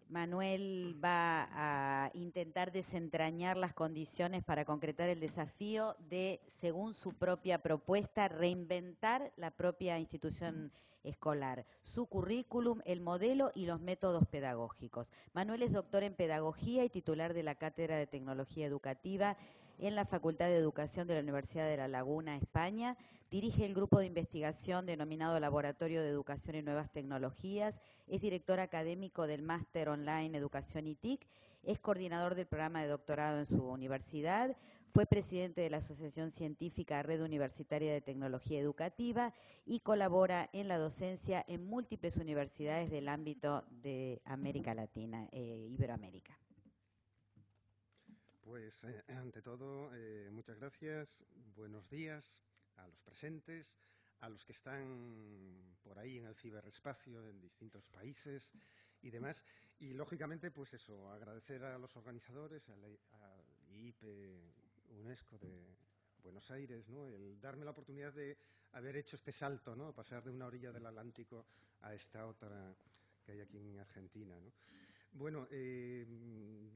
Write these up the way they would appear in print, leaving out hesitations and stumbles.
Manuel va a intentar desentrañar las condiciones para concretar el desafío de, según su propia propuesta, reinventar la propia institución escolar, su currículum, el modelo y los métodos pedagógicos. Manuel es doctor en Pedagogía y titular de la Cátedra de Tecnología Educativa en la Facultad de Educación de la Universidad de La Laguna, España. Dirige el grupo de investigación denominado Laboratorio de Educación y Nuevas Tecnologías. Es director académico del Máster Online Educación y TIC. Es coordinador del programa de doctorado en su universidad. Fue presidente de la Asociación Científica Red Universitaria de Tecnología Educativa y colabora en la docencia en múltiples universidades del ámbito de América Latina, Iberoamérica. Pues, ante todo, muchas gracias, buenos días a los presentes, a los que están por ahí en el ciberespacio en distintos países y demás. Y, lógicamente, pues eso, agradecer a los organizadores, al IIP UNESCO de Buenos Aires, ¿no?, el darme la oportunidad de haber hecho este salto, ¿no?, pasar de una orilla del Atlántico a esta otra que hay aquí en Argentina, ¿no? Bueno,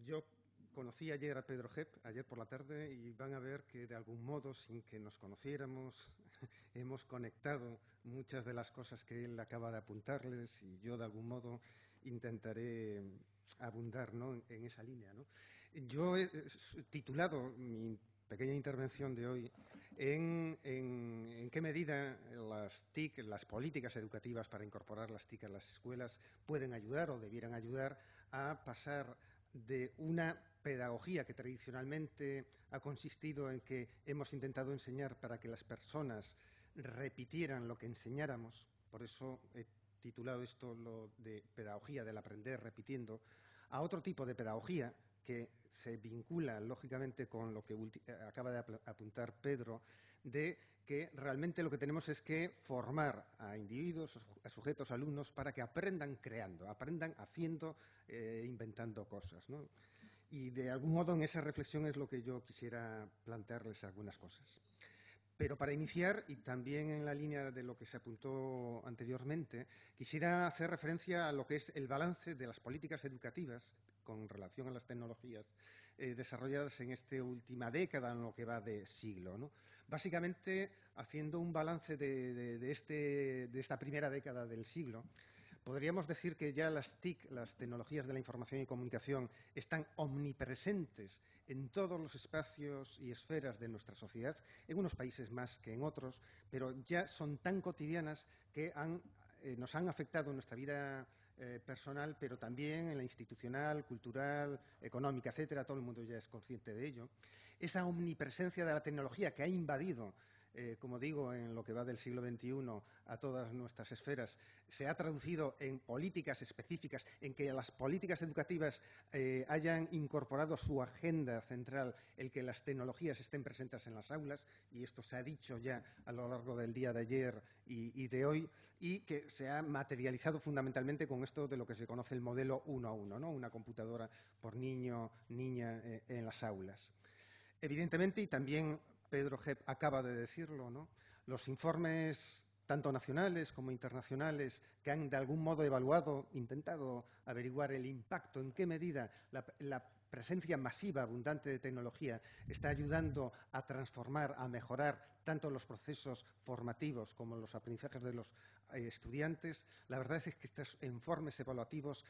yo conocí ayer a Pedro Jep, ayer por la tarde, y van a ver que de algún modo, sin que nos conociéramos, hemos conectado muchas de las cosas que él acaba de apuntarles y yo de algún modo intentaré abundar, ¿no?, en esa línea, ¿no? Yo he titulado mi pequeña intervención de hoy en qué medida las TIC, las políticas educativas para incorporar las TIC a las escuelas, pueden ayudar o debieran ayudar a pasar de una pedagogía que tradicionalmente ha consistido en que hemos intentado enseñar para que las personas repitieran lo que enseñáramos. Por eso he titulado esto lo de pedagogía del aprender repitiendo, a otro tipo de pedagogía que se vincula lógicamente con lo que acaba de apuntar Pedro, de que realmente lo que tenemos es que formar a individuos, a sujetos, alumnos, para que aprendan creando, aprendan haciendo, inventando cosas, ¿no? Y de algún modo en esa reflexión es lo que yo quisiera plantearles algunas cosas. Pero para iniciar, y también en la línea de lo que se apuntó anteriormente, quisiera hacer referencia a lo que es el balance de las políticas educativas con relación a las tecnologías desarrolladas en esta última década, en lo que va de siglo, ¿no? Básicamente, haciendo un balance de esta primera década del siglo, podríamos decir que ya las TIC, las tecnologías de la información y comunicación, están omnipresentes en todos los espacios y esferas de nuestra sociedad, en unos países más que en otros, pero ya son tan cotidianas que nos han afectado en nuestra vida personal, pero también en la institucional, cultural, económica, etcétera. Todo el mundo ya es consciente de ello. Esa omnipresencia de la tecnología que ha invadido, como digo, en lo que va del siglo XXI a todas nuestras esferas, se ha traducido en políticas específicas, en que las políticas educativas hayan incorporado su agenda central el que las tecnologías estén presentes en las aulas, y esto se ha dicho ya a lo largo del día de ayer y de hoy, y que se ha materializado fundamentalmente con esto de lo que se conoce el modelo 1 a 1, ¿no?, una computadora por niño, niña en las aulas. Evidentemente, y también Pedro Jep acaba de decirlo, ¿no?, los informes tanto nacionales como internacionales que han de algún modo evaluado, intentado averiguar el impacto, en qué medida la presencia masiva, abundante de tecnología está ayudando a transformar, a mejorar tanto los procesos formativos como los aprendizajes de los estudiantes. La verdad es que estos informes evaluativos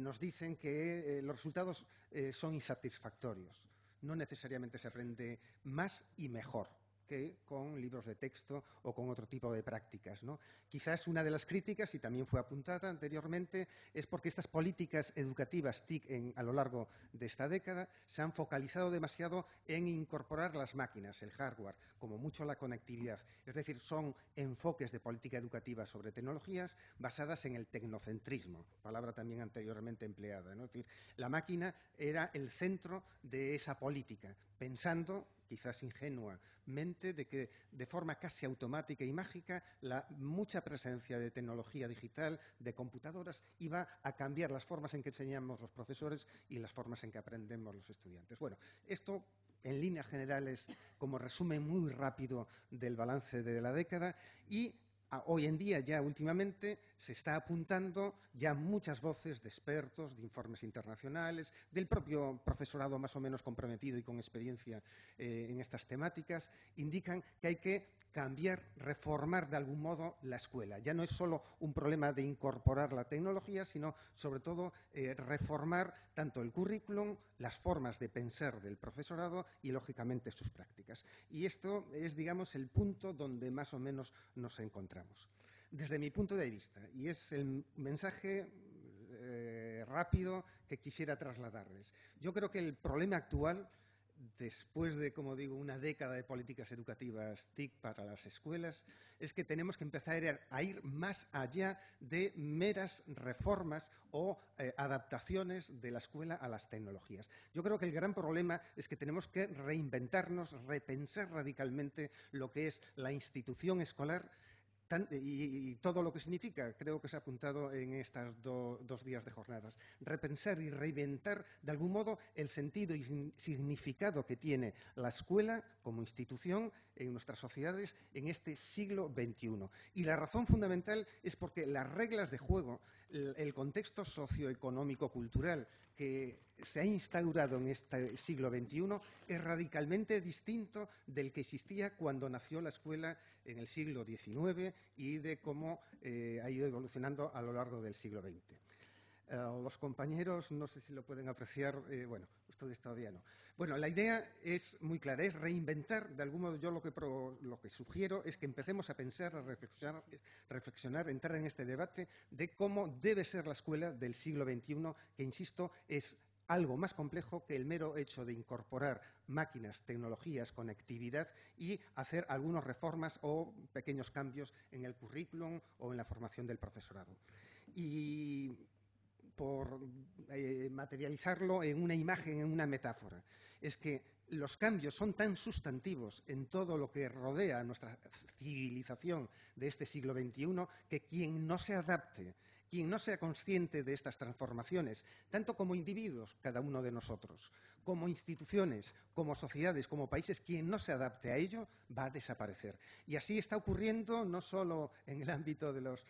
nos dicen que los resultados son insatisfactorios. No necesariamente se aprende más y mejor que con libros de texto o con otro tipo de prácticas, ¿no? Quizás una de las críticas, y también fue apuntada anteriormente, es porque estas políticas educativas TIC a lo largo de esta década se han focalizado demasiado en incorporar las máquinas, el hardware, como mucho la conectividad. Es decir, son enfoques de política educativa sobre tecnologías basadas en el tecnocentrismo, palabra también anteriormente empleada, ¿no? Es decir, la máquina era el centro de esa política, pensando, quizás ingenuamente, de que de forma casi automática y mágica la mucha presencia de tecnología digital, de computadoras, iba a cambiar las formas en que enseñamos los profesores y las formas en que aprendemos los estudiantes. Bueno, esto en líneas generales como resumen muy rápido del balance de la década, y Hoy en día, ya últimamente, se está apuntando ya muchas voces de expertos, de informes internacionales, del propio profesorado más o menos comprometido y con experiencia en estas temáticas, indican que hay que cambiar, reformar de algún modo la escuela. Ya no es solo un problema de incorporar la tecnología, sino sobre todo reformar tanto el currículum, las formas de pensar del profesorado y, lógicamente, sus prácticas. Y esto es, digamos, el punto donde más o menos nos encontramos. Desde mi punto de vista, y es el mensaje rápido que quisiera trasladarles. Yo creo que el problema actual, después de, como digo, una década de políticas educativas TIC para las escuelas, es que tenemos que empezar a ir más allá de meras reformas o adaptaciones de la escuela a las tecnologías. Yo creo que el gran problema es que tenemos que reinventarnos, repensar radicalmente lo que es la institución escolar y todo lo que significa, creo que se ha apuntado en estos 2 días de jornadas. Repensar y reinventar, de algún modo, el sentido y significado que tiene la escuela como institución en nuestras sociedades en este siglo XXI. Y la razón fundamental es porque las reglas de juego, el contexto socioeconómico-cultural que se ha instaurado en este siglo XXI es radicalmente distinto del que existía cuando nació la escuela en el siglo XIX y de cómo ha ido evolucionando a lo largo del siglo XX. Los compañeros, no sé si lo pueden apreciar, bueno, ustedes todavía no. Bueno, la idea es muy clara, es reinventar, de algún modo yo lo que sugiero es que empecemos a pensar, a reflexionar, entrar en este debate de cómo debe ser la escuela del siglo XXI, que, insisto, es algo más complejo que el mero hecho de incorporar máquinas, tecnologías, conectividad y hacer algunas reformas o pequeños cambios en el currículum o en la formación del profesorado. Y por materializarlo en una imagen, en una metáfora, es que los cambios son tan sustantivos en todo lo que rodea a nuestra civilización de este siglo XXI que quien no se adapte, quien no sea consciente de estas transformaciones, tanto como individuos, cada uno de nosotros, como instituciones, como sociedades, como países, quien no se adapte a ello va a desaparecer. Y así está ocurriendo no solo en el ámbito de los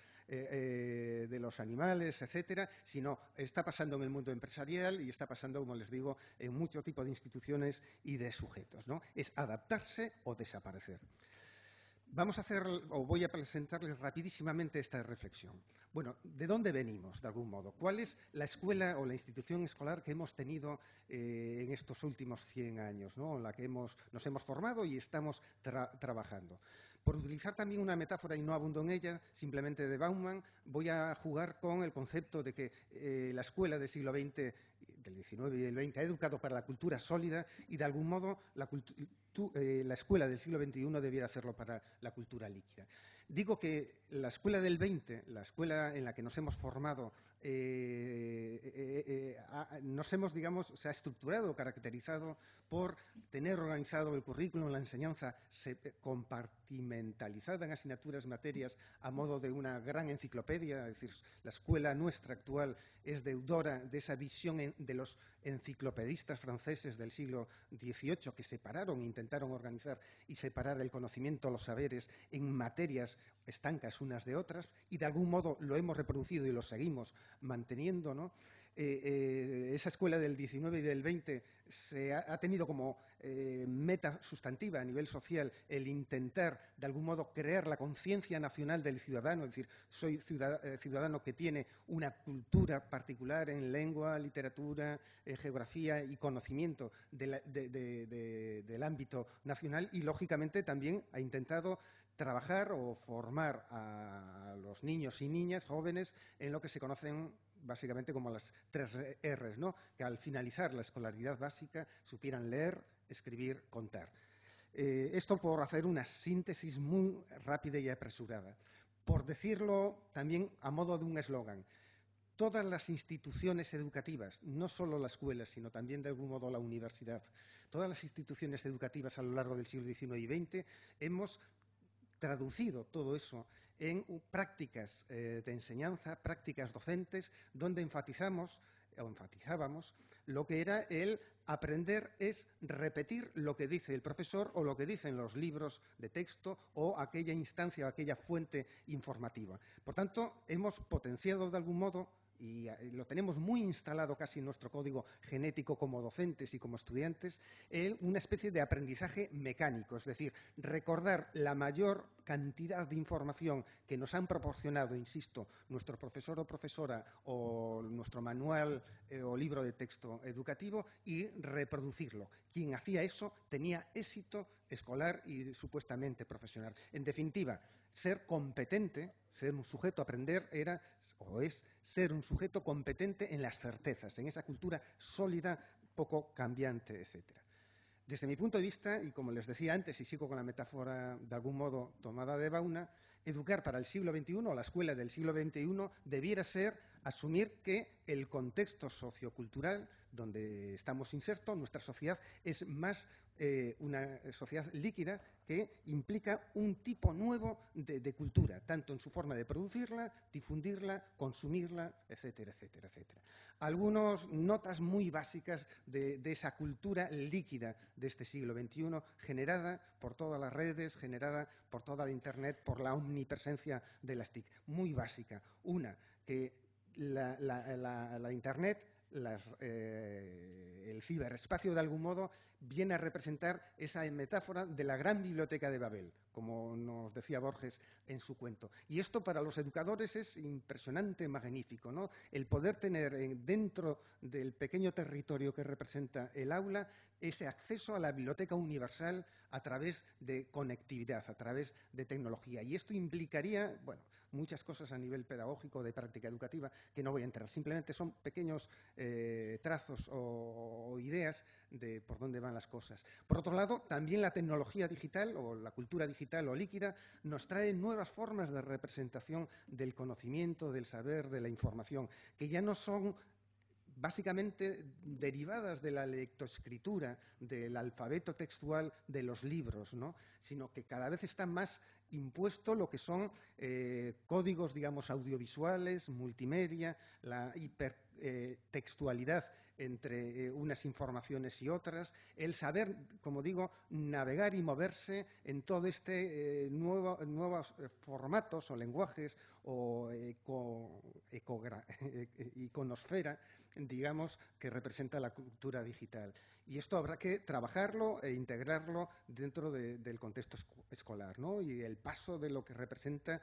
animales, etcétera, sino está pasando en el mundo empresarial y está pasando, como les digo, en mucho tipo de instituciones y de sujetos, ¿no? Es adaptarse o desaparecer. Vamos a hacer, o voy a presentarles rapidísimamente esta reflexión. Bueno, ¿de dónde venimos, de algún modo? ¿Cuál es la escuela o la institución escolar que hemos tenido en estos últimos 100 años, ¿no? En la que nos hemos formado y estamos trabajando? Por utilizar también una metáfora, y no abundo en ella, simplemente de Bauman, voy a jugar con el concepto de que la escuela del siglo XX, del XIX y del XX, ha educado para la cultura sólida y, de algún modo, la escuela del siglo XXI debiera hacerlo para la cultura líquida. Digo que la escuela del XX, la escuela en la que nos hemos formado, se ha estructurado, caracterizado por tener organizado el currículum, la enseñanza compartimentalizada en asignaturas, materias, a modo de una gran enciclopedia. Es decir, la escuela nuestra actual es deudora de esa visión de los enciclopedistas franceses del siglo XVIII que intentaron organizar y separar el conocimiento, los saberes en materias estancas unas de otras, y de algún modo lo hemos reproducido y lo seguimos manteniendo, ¿no? Esa escuela del XIX y del XX ha tenido como meta sustantiva a nivel social el intentar, de algún modo, crear la conciencia nacional del ciudadano, es decir, soy ciudadano que tiene una cultura particular en lengua, literatura, geografía y conocimiento del ámbito nacional, y, lógicamente, también ha intentado trabajar o formar a los niños y niñas jóvenes en lo que se conocen básicamente como las 3 R's, ¿no? Que al finalizar la escolaridad básica supieran leer, escribir, contar. Esto por hacer una síntesis muy rápida y apresurada. Por decirlo también a modo de un eslogan, todas las instituciones educativas, no solo la escuela, sino también de algún modo la universidad, todas las instituciones educativas a lo largo del siglo XIX y XX hemos traducido todo eso en prácticas de enseñanza, prácticas docentes, donde enfatizamos o enfatizábamos, lo que era el aprender es repetir lo que dice el profesor o lo que dicen los libros de texto o aquella instancia o aquella fuente informativa. Por tanto, hemos potenciado de algún modo y lo tenemos muy instalado casi en nuestro código genético como docentes y como estudiantes, una especie de aprendizaje mecánico, es decir, recordar la mayor cantidad de información que nos han proporcionado, insisto, nuestro profesor o profesora o nuestro manual o libro de texto educativo y reproducirlo. Quien hacía eso tenía éxito escolar y supuestamente profesional. En definitiva, ser competente, ser un sujeto a aprender era o es ser un sujeto competente en las certezas, en esa cultura sólida, poco cambiante, etcétera. Desde mi punto de vista, y como les decía antes, y sigo con la metáfora de algún modo tomada de Bauna, educar para el siglo XXI, o la escuela del siglo XXI, debiera ser asumir que el contexto sociocultural donde estamos insertos, nuestra sociedad, es más una sociedad líquida que implica un tipo nuevo de cultura, tanto en su forma de producirla, difundirla, consumirla, etcétera, etcétera, etcétera. Algunas notas muy básicas de esa cultura líquida de este siglo XXI, generada por todas las redes, generada por toda la Internet, por la omnipresencia de las TIC. Muy básica. Una, que la Internet, el ciberespacio de algún modo viene a representar esa metáfora de la gran biblioteca de Babel, como nos decía Borges en su cuento. Y esto para los educadores es impresionante, magnífico, ¿no? El poder tener dentro del pequeño territorio que representa el aula ese acceso a la biblioteca universal a través de conectividad, a través de tecnología. Y esto implicaría, bueno, muchas cosas a nivel pedagógico, de práctica educativa, que no voy a entrar. Simplemente son pequeños trazos o ideas de por dónde van las cosas. Por otro lado, también la tecnología digital o la cultura digital o líquida nos trae nuevas formas de representación del conocimiento, del saber, de la información, que ya no son básicamente derivadas de la lectoescritura, del alfabeto textual de los libros, ¿no? Sino que cada vez está más impuesto lo que son códigos, digamos, audiovisuales, multimedia, la hipertextualidad entre unas informaciones y otras, el saber, como digo, navegar y moverse en todo este nuevos formatos o lenguajes o iconosfera, digamos, que representa la cultura digital. Y esto habrá que trabajarlo e integrarlo dentro del contexto escolar, ¿no? Y el paso de lo que representa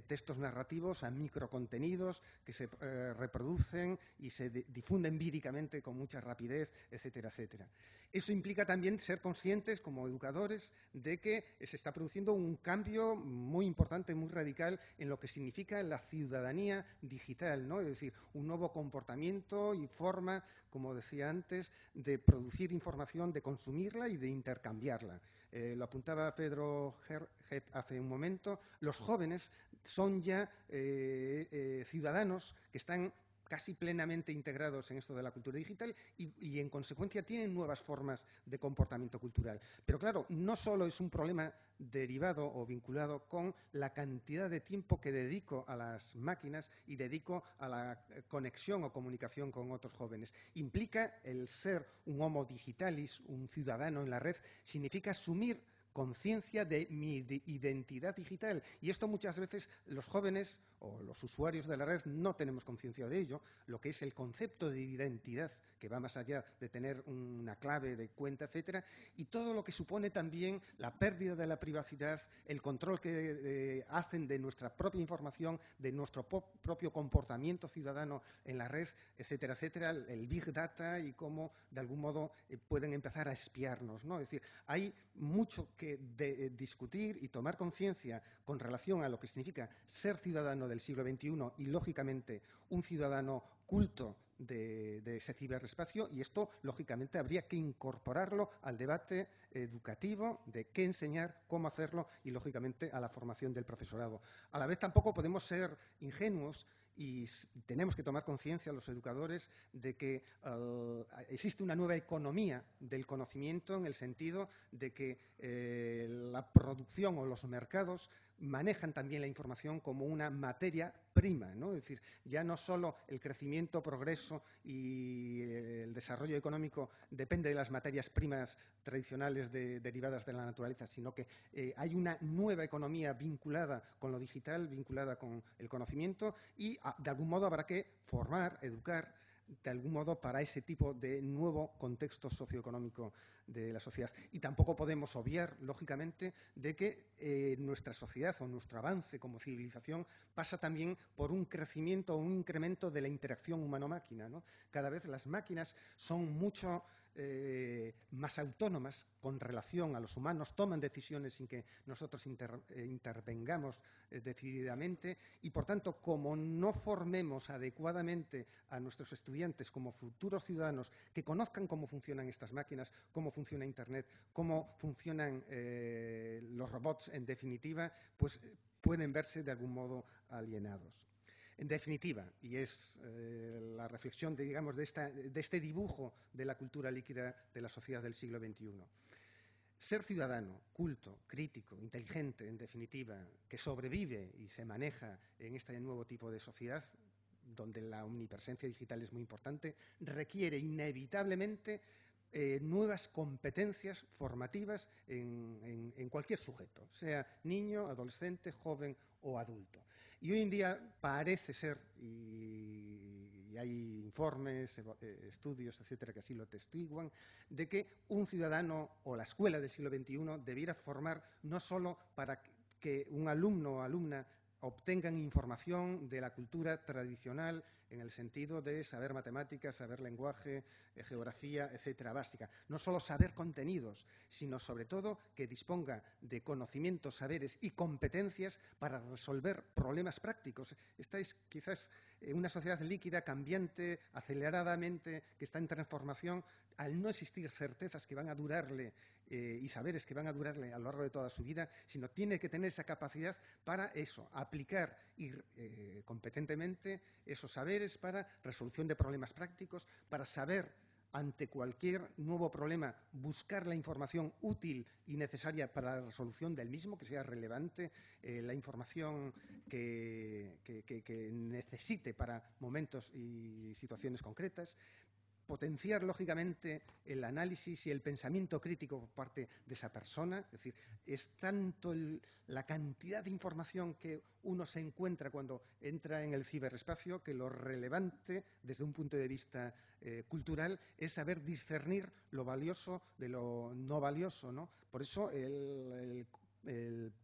textos narrativos a microcontenidos que se reproducen y se difunden víricamente con mucha rapidez, etcétera, etcétera. Eso implica también ser conscientes como educadores de que se está produciendo un cambio muy importante, muy radical en lo que significa la ciudadanía digital, ¿no? Es decir, un nuevo comportamiento y forma, como decía antes, de producir información, de consumirla y de intercambiarla. Lo apuntaba Pedro Gep hace un momento, los jóvenes son ya ciudadanos que están casi plenamente integrados en esto de la cultura digital y en consecuencia tienen nuevas formas de comportamiento cultural. Pero claro, no solo es un problema derivado o vinculado con la cantidad de tiempo que dedico a las máquinas y dedico a la conexión o comunicación con otros jóvenes. Implica el ser un homo digitalis, un ciudadano en la red, significa asumir conciencia de mi identidad digital. Y esto muchas veces los jóvenes o los usuarios de la red no tenemos conciencia de ello, lo que es el concepto de identidad, que va más allá de tener una clave de cuenta, etcétera, y todo lo que supone también la pérdida de la privacidad, el control que hacen de nuestra propia información, de nuestro propio comportamiento ciudadano en la red, etcétera, etcétera, el Big Data y cómo, de algún modo, pueden empezar a espiarnos, ¿no? Es decir, hay mucho que discutir y tomar conciencia con relación a lo que significa ser ciudadano del siglo XXI y, lógicamente, un ciudadano culto de ese ciberespacio, y esto, lógicamente, habría que incorporarlo al debate educativo de qué enseñar, cómo hacerlo y, lógicamente, a la formación del profesorado. A la vez, tampoco podemos ser ingenuos y tenemos que tomar conciencia los educadores de que existe una nueva economía del conocimiento en el sentido de que la producción o los mercados manejan también la información como una materia prima, ¿no? Es decir, ya no solo el crecimiento, progreso y el desarrollo económico depende de las materias primas tradicionales derivadas de la naturaleza, sino que hay una nueva economía vinculada con lo digital, vinculada con el conocimiento y de algún modo habrá que formar, educar de algún modo para ese tipo de nuevo contexto socioeconómico de la sociedad. Y tampoco podemos obviar, lógicamente, de que nuestra sociedad o nuestro avance como civilización pasa también por un crecimiento o un incremento de la interacción humano-máquina, ¿no? Cada vez las máquinas son mucho más autónomas con relación a los humanos, toman decisiones sin que nosotros intervengamos decididamente y, por tanto, como no formemos adecuadamente a nuestros estudiantes como futuros ciudadanos que conozcan cómo funcionan estas máquinas, cómo funciona Internet, cómo funcionan los robots, en definitiva, pues pueden verse de algún modo alienados. En definitiva, y es la reflexión, digamos, de este dibujo de la cultura líquida de la sociedad del siglo XXI. Ser ciudadano, culto, crítico, inteligente, en definitiva, que sobrevive y se maneja en este nuevo tipo de sociedad, donde la omnipresencia digital es muy importante, requiere inevitablemente nuevas competencias formativas en cualquier sujeto, sea niño, adolescente, joven o adulto. Y hoy en día parece ser, y hay informes, estudios, etcétera, que así lo testiguan, de que un ciudadano o la escuela del siglo XXI debiera formar no solo para que un alumno o alumna obtengan información de la cultura tradicional en el sentido de saber matemáticas, saber lenguaje, geografía, etcétera, básica. No solo saber contenidos, sino sobre todo que disponga de conocimientos, saberes y competencias para resolver problemas prácticos. Esta es quizás una sociedad líquida, cambiante, aceleradamente, que está en transformación. Al no existir certezas que van a durarle y saberes que van a durarle a lo largo de toda su vida, sino tiene que tener esa capacidad para eso, aplicar competentemente esos saberes para resolución de problemas prácticos, para saber ante cualquier nuevo problema buscar la información útil y necesaria para la resolución del mismo, que sea relevante, la información que necesite para momentos y situaciones concretas. Potenciar, lógicamente, el análisis y el pensamiento crítico por parte de esa persona. Es decir, es tanto la cantidad de información que uno se encuentra cuando entra en el ciberespacio que lo relevante, desde un punto de vista cultural, es saber discernir lo valioso de lo no valioso, ¿no? Por eso el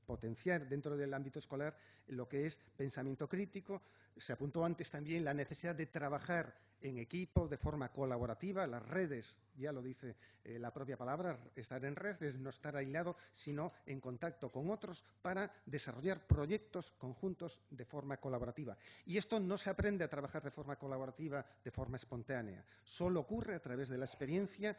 potenciar dentro del ámbito escolar lo que es pensamiento crítico. Se apuntó antes también la necesidad de trabajar en equipo, de forma colaborativa. Las redes, ya lo dice la propia palabra, estar en red es no estar aislado, sino en contacto con otros para desarrollar proyectos conjuntos de forma colaborativa. Y esto no se aprende a trabajar de forma colaborativa, de forma espontánea. Solo ocurre a través de la experiencia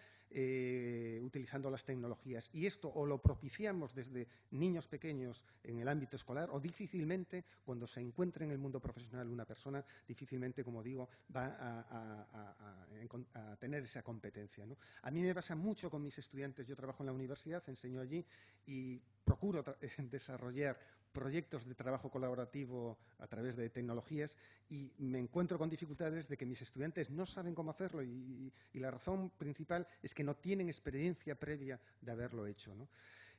utilizando las tecnologías. Y esto o lo propiciamos desde niños pequeños en el ámbito escolar o difícilmente cuando se encuentre en el mundo profesional una persona, difícilmente, como digo, va a tener esa competencia, ¿no? A mí me pasa mucho con mis estudiantes. Yo trabajo en la universidad, enseño allí y procuro desarrollar proyectos de trabajo colaborativo a través de tecnologías y me encuentro con dificultades de que mis estudiantes no saben cómo hacerlo y la razón principal es que no tienen experiencia previa de haberlo hecho, ¿no?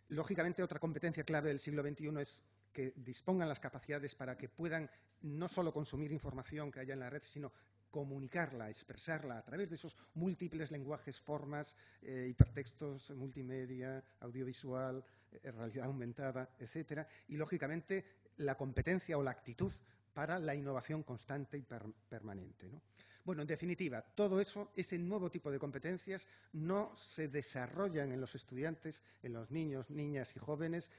Lógicamente, otra competencia clave del siglo XXI es que dispongan las capacidades para que puedan no solo consumir información que haya en la red, sino comunicarla, expresarla a través de esos múltiples lenguajes, formas, hipertextos, multimedia, audiovisual, realidad aumentada, etcétera. Y, lógicamente, la competencia o la actitud para la innovación constante y permanente, ¿no? Bueno, en definitiva, todo eso, ese nuevo tipo de competencias, no se desarrollan en los estudiantes, en los niños, niñas y jóvenes,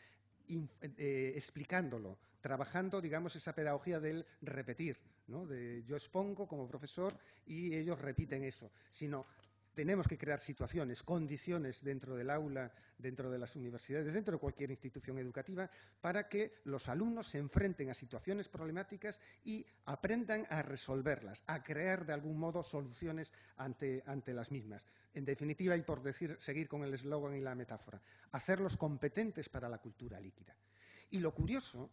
explicándolo, trabajando, digamos, esa pedagogía del repetir, ¿no? De yo expongo como profesor y ellos repiten eso, sino tenemos que crear situaciones, condiciones dentro del aula, dentro de las universidades, dentro de cualquier institución educativa, para que los alumnos se enfrenten a situaciones problemáticas y aprendan a resolverlas, a crear de algún modo soluciones ante las mismas. En definitiva, y seguir con el eslogan y la metáfora, hacerlos competentes para la cultura líquida. Y lo curioso,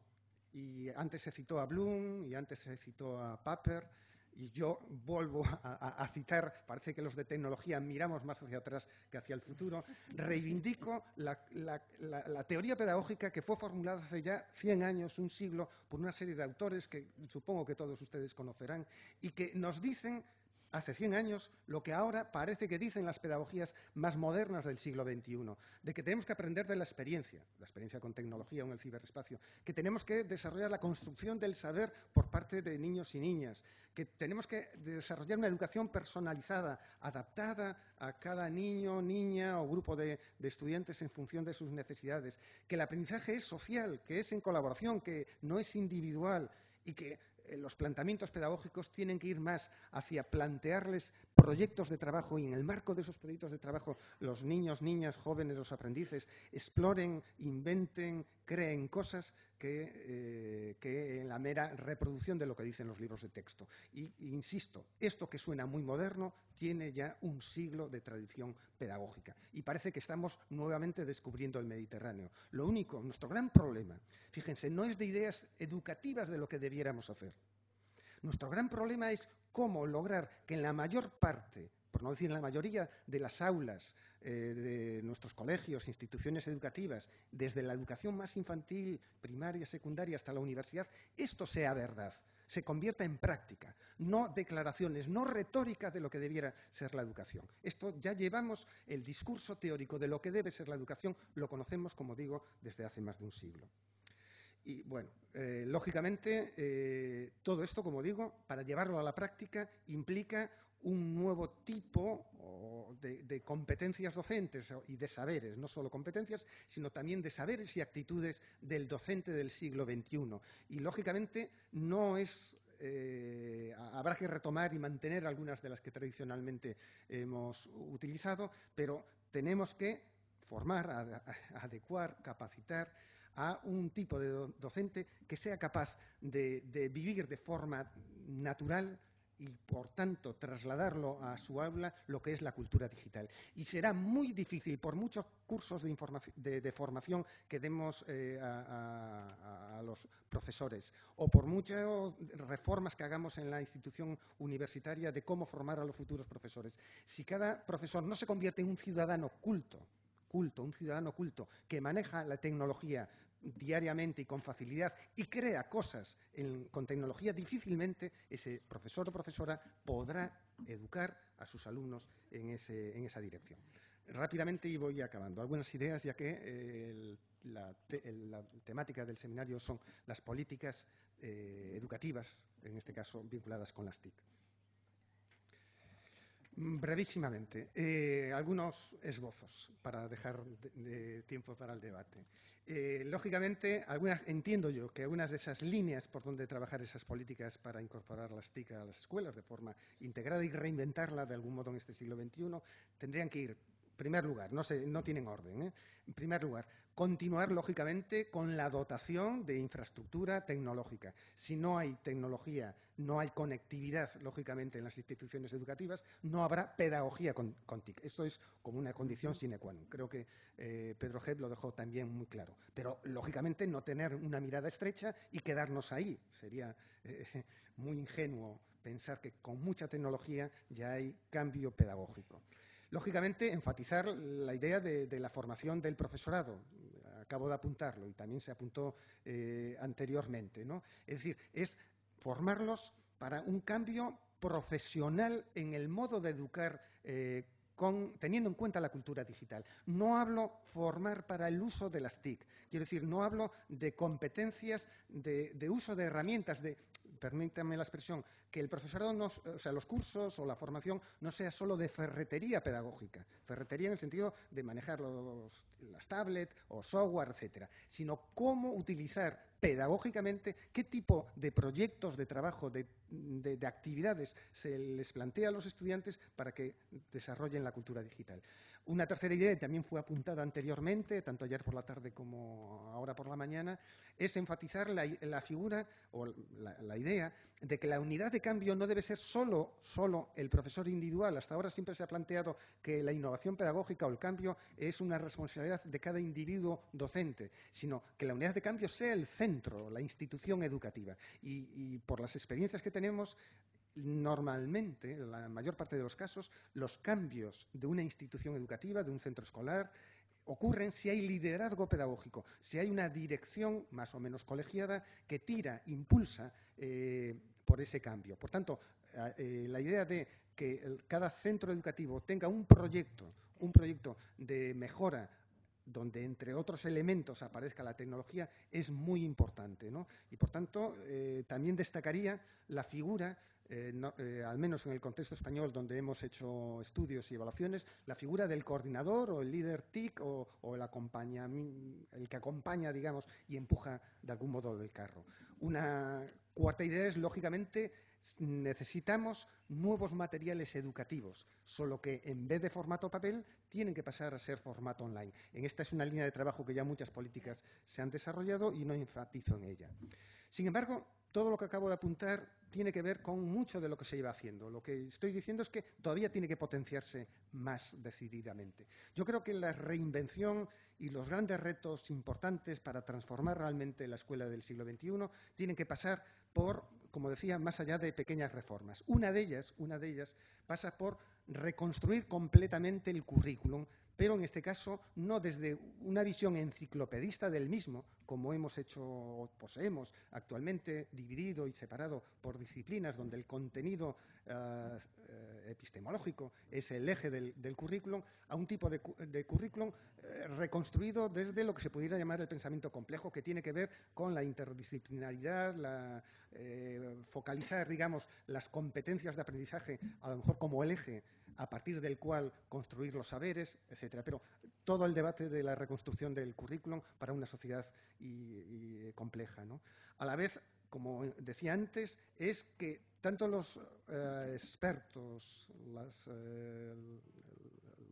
y antes se citó a Bloom y antes se citó a Papert, y yo vuelvo a citar, parece que los de tecnología miramos más hacia atrás que hacia el futuro, reivindico la teoría pedagógica que fue formulada hace ya 100 años, un siglo, por una serie de autores que supongo que todos ustedes conocerán, y que nos dicen hace 100 años lo que ahora parece que dicen las pedagogías más modernas del siglo XXI, de que tenemos que aprender de la experiencia con tecnología o en el ciberespacio, que tenemos que desarrollar la construcción del saber por parte de niños y niñas, que tenemos que desarrollar una educación personalizada, adaptada a cada niño, niña o grupo de estudiantes en función de sus necesidades, que el aprendizaje es social, que es en colaboración, que no es individual y que los planteamientos pedagógicos tienen que ir más hacia plantearles proyectos de trabajo y en el marco de esos proyectos de trabajo los niños, niñas, jóvenes, los aprendices exploren, inventen, creen cosas que en la mera reproducción de lo que dicen los libros de texto. Y insisto, esto que suena muy moderno tiene ya un siglo de tradición pedagógica y parece que estamos nuevamente descubriendo el Mediterráneo. Lo único, nuestro gran problema, fíjense, no es de ideas educativas de lo que debiéramos hacer. Nuestro gran problema es cómo lograr que en la mayor parte, por no decir en la mayoría de las aulas de nuestros colegios, instituciones educativas, desde la educación más infantil, primaria, secundaria, hasta la universidad, esto sea verdad, se convierta en práctica, no declaraciones, no retórica de lo que debiera ser la educación. Esto ya llevamos el discurso teórico de lo que debe ser la educación, lo conocemos, como digo, desde hace más de un siglo. Y bueno, lógicamente, todo esto, como digo, para llevarlo a la práctica implica un nuevo tipo de competencias docentes y de saberes, no solo competencias, sino también de saberes y actitudes del docente del siglo XXI. Y lógicamente no es habrá que retomar y mantener algunas de las que tradicionalmente hemos utilizado, pero tenemos que formar, adecuar, capacitar a un tipo de docente que sea capaz de vivir de forma natural y, por tanto, trasladarlo a su aula lo que es la cultura digital. Y será muy difícil, por muchos cursos de formación que demos a los profesores, o por muchas reformas que hagamos en la institución universitaria de cómo formar a los futuros profesores, si cada profesor no se convierte en un ciudadano culto, un ciudadano culto que maneja la tecnología diariamente y con facilidad y crea cosas con tecnología, difícilmente ese profesor o profesora podrá educar a sus alumnos en esa dirección. Rápidamente, y voy acabando, algunas ideas, ya que la temática del seminario son las políticas educativas, en este caso vinculadas con las TIC. Brevísimamente, algunos esbozos para dejar de tiempo para el debate. Lógicamente, entiendo yo que algunas de esas líneas por donde trabajar esas políticas para incorporar las TIC a las escuelas de forma integrada y reinventarla de algún modo en este siglo XXI tendrían que ir, en primer lugar, no tienen orden, en primer lugar, continuar, lógicamente, con la dotación de infraestructura tecnológica. Si no hay tecnología, no hay conectividad, lógicamente, en las instituciones educativas, no habrá pedagogía con TIC. Esto es como una condición sine qua non. Creo que Pedro Gep lo dejó también muy claro. Pero, lógicamente, no tener una mirada estrecha y quedarnos ahí. Sería muy ingenuo pensar que con mucha tecnología ya hay cambio pedagógico. Lógicamente, enfatizar la idea de la formación del profesorado. Acabo de apuntarlo y también se apuntó anteriormente, ¿no? Es decir, es formarlos para un cambio profesional en el modo de educar teniendo en cuenta la cultura digital. No hablo formar para el uso de las TIC. Quiero decir, no hablo de competencias de uso de herramientas, permítanme la expresión, que el profesorado, o sea, los cursos o la formación no sea solo de ferretería pedagógica, ferretería en el sentido de manejar las tablets o software, etcétera, sino cómo utilizar pedagógicamente qué tipo de proyectos de trabajo, de actividades se les plantea a los estudiantes para que desarrollen la cultura digital. Una tercera idea, que también fue apuntada anteriormente, tanto ayer por la tarde como ahora por la mañana, es enfatizar la figura o la idea de que la unidad de cambio no debe ser solo el profesor individual. Hasta ahora siempre se ha planteado que la innovación pedagógica o el cambio es una responsabilidad de cada individuo docente, sino que la unidad de cambio sea el centro, la institución educativa. Y por las experiencias que tenemos, normalmente, en la mayor parte de los casos, los cambios de una institución educativa, de un centro escolar, ocurren si hay liderazgo pedagógico, si hay una dirección más o menos colegiada que tira, impulsa por ese cambio. Por tanto, la idea de que cada centro educativo tenga un proyecto de mejora donde entre otros elementos aparezca la tecnología es muy importante, ¿no? Y por tanto también destacaría la figura, al menos en el contexto español donde hemos hecho estudios y evaluaciones, la figura del coordinador o el líder TIC o el que acompaña, digamos, y empuja de algún modo del carro. Una cuarta idea es, lógicamente, necesitamos nuevos materiales educativos, solo que en vez de formato papel tienen que pasar a ser formato online. Esta es una línea de trabajo que ya muchas políticas se han desarrollado y no enfatizo en ella. Sin embargo, todo lo que acabo de apuntar tiene que ver con mucho de lo que se iba haciendo. Lo que estoy diciendo es que todavía tiene que potenciarse más decididamente. Yo creo que la reinvención y los grandes retos importantes para transformar realmente la escuela del siglo XXI tienen que pasar por, como decía, más allá de pequeñas reformas. Una de ellas pasa por reconstruir completamente el currículum, pero en este caso no desde una visión enciclopedista del mismo, como hemos hecho, poseemos actualmente dividido y separado por disciplinas, donde el contenido epistemológico es el eje del currículum, a un tipo de currículum reconstruido desde lo que se pudiera llamar el pensamiento complejo, que tiene que ver con la interdisciplinaridad, focalizar, digamos, las competencias de aprendizaje, a lo mejor como el eje a partir del cual construir los saberes, etcétera. Pero todo el debate de la reconstrucción del currículum para una sociedad compleja, ¿no? A la vez, como decía antes, es que tanto los expertos,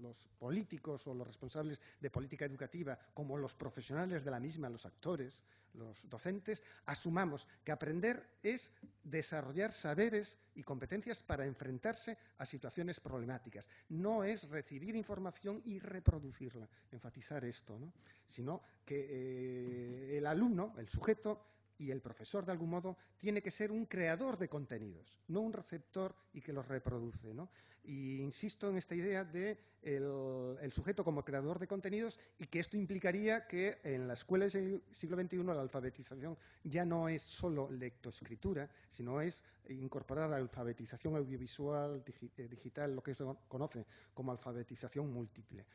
los políticos o los responsables de política educativa, como los profesionales de la misma, los actores, los docentes, asumamos que aprender es desarrollar saberes y competencias para enfrentarse a situaciones problemáticas. No es recibir información y reproducirla, enfatizar esto, ¿no? Sino que el alumno, el sujeto y el profesor, de algún modo, tiene que ser un creador de contenidos, no un receptor y que los reproduce, ¿no? Y insisto en esta idea de el sujeto como creador de contenidos, y que esto implicaría que en la escuela del siglo XXI la alfabetización ya no es solo lectoescritura, sino es incorporar la alfabetización audiovisual, digital, lo que se conoce como alfabetización múltiple.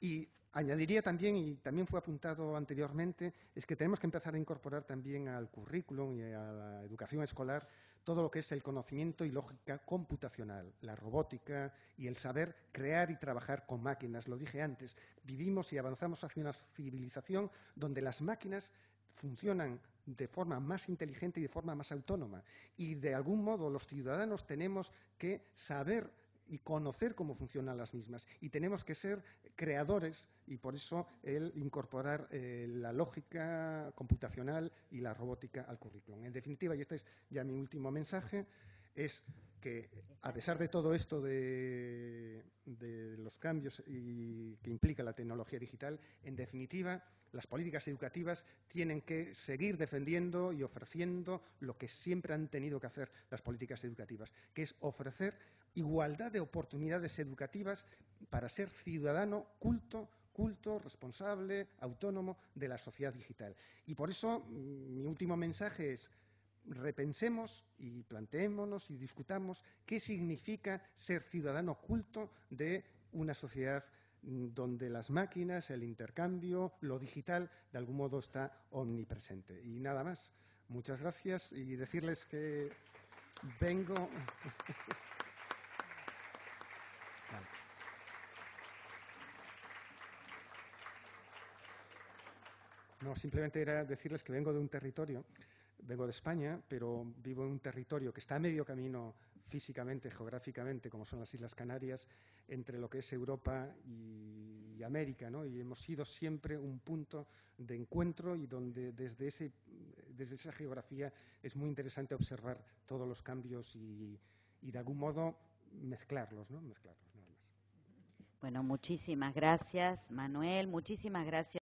Y añadiría también, y también fue apuntado anteriormente, es que tenemos que empezar a incorporar también al currículum y a la educación escolar todo lo que es el conocimiento y lógica computacional, la robótica y el saber crear y trabajar con máquinas. Lo dije antes, vivimos y avanzamos hacia una civilización donde las máquinas funcionan de forma más inteligente y de forma más autónoma. Y de algún modo los ciudadanos tenemos que saber y conocer cómo funcionan las mismas. Y tenemos que ser creadores, y por eso el incorporar la lógica computacional y la robótica al currículum. En definitiva, y este es ya mi último mensaje, es que a pesar de todo esto de los cambios que implica la tecnología digital, en definitiva, las políticas educativas tienen que seguir defendiendo y ofreciendo lo que siempre han tenido que hacer las políticas educativas, que es ofrecer igualdad de oportunidades educativas para ser ciudadano culto, responsable, autónomo de la sociedad digital. Y por eso mi último mensaje es: repensemos y planteémonos y discutamos qué significa ser ciudadano culto de una sociedad donde las máquinas, el intercambio, lo digital, de algún modo está omnipresente. Y nada más. Muchas gracias y decirles que vengo... No, simplemente era decirles que vengo de un territorio, vengo de España, pero vivo en un territorio que está a medio camino físicamente, geográficamente, como son las Islas Canarias, entre lo que es Europa y América, ¿no? Y hemos sido siempre un punto de encuentro y donde desde desde esa geografía es muy interesante observar todos los cambios y de algún modo mezclarlos, ¿no? Mezclarlos, nada más. Bueno, muchísimas gracias, Manuel, muchísimas gracias.